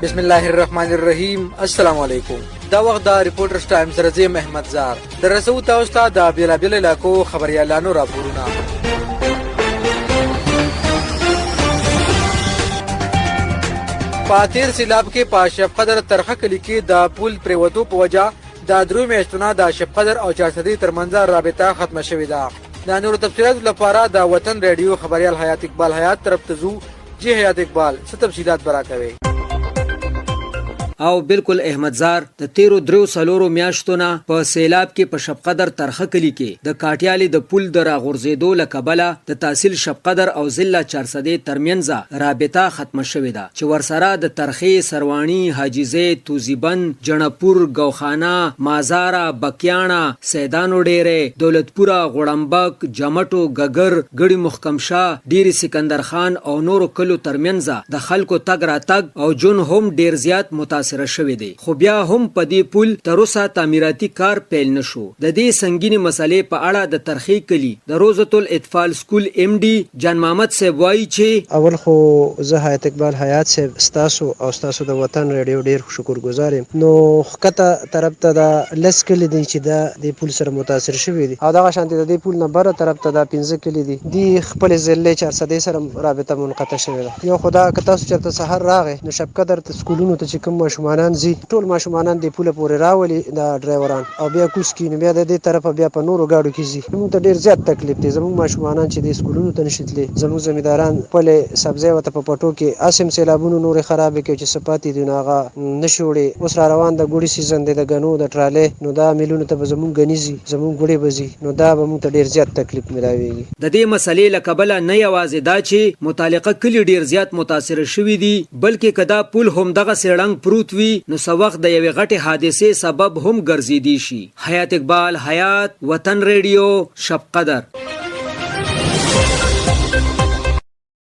بسم الله الرحمن الرحیم. السلام علیکم. دا وخت د ریپورټرز ټایمز رضیم احمد زار د رسو تاسو ته د بیلابیل علاقو خبريالانو راپورونه. په تیر سیلاب کې په شب قدر ترخه کلی کې د پول پریوتو په وجه د درو میاشتونو د شب قدر او 400 ترمنځ رابطه ختمه شوې ده. د نورو تفصیلات لپاره د وطن رادیو خبريال حیات اقبال حیات طرف ته ځو. جی حیات اقبال څه تفصیلات برا کوي. او بالکل احمد زار د تیرو درو سلورو میاشتونه په سیلاب کې په شب قدر ترخه کلی کې د کاټیالي د پل د راغورځېدو لکبله د تحصیل شب قدر او ضلع 400 ترمنځ رابطه ختمه شوې ده چې ورسره د ترخې سروانی حاجزه توزیبند جنپور گوخانه مازارا بکیانا سیدانو ډېره دولتپورا غړمبک جمټو ګګر ګړي محکمشاه ډيري سکندر خان او نورو کلو ترمنځ د خلکو تګ راتګ او جون هم ډیر زیات متاثر شوی دی. خو بیا هم په دې پل تر اوسه تعمیراتي کار پیل نشو. د دې سنگینی مسلې په اړه د ترخې کلی د روزة الاطفال سکول ام ډي جان محمد صاحب وایي چې اول خو زه حیات اقبال حیات صاحب ستاسو او ستاسو د وطن رادیو ډیر شکرګزار یم. نو خکته طرف ته د لس کلی دی چې د پل سره متاثر شوی دی او دغه شانتي د دې پل نه بره طرف ته د 15 کلی دی دی خپل ضلع 400 سره رابطه منقطع شوی ده. یو خدا که تاسو چرته سحر راغی نو شب قدر ته سکولونو ته چې کوم ماشومان زی ټول ماشومان د پوله پورې راولي د ډرایوران او بیا کوس کینو بیا د دې طرفه بیا په نورو گاډو کې زی موږ ته ډیر زیات تکلیف دی. زموږ ماشومان چې د سکولونو ته نشتلي زموږ زمیداران په سبزی وته په پټو کې اسیم سیلابونو نور خراب کې چې سپاتی دی ناغه نشوړي. اوس را روان د ګوړي سیزن دی د غنو د ټراله نو دا مليونه ته زموږ غنيزي زموږ ګوړي بزي نو دا به موږ ته ډیر زیات تکلیف ملاويږي. د دې مسلې لکبله نه یوازې دا چې متعلقه کلی ډیر زیات متاثر شوی دي بلکې کدا پول هم دغه سړنګ پروت وي نو سوخت د یوې غټې حادثې سبب هم ګرځېدی شي. حیات اقبال حیات وطن ریډیو شب قدر.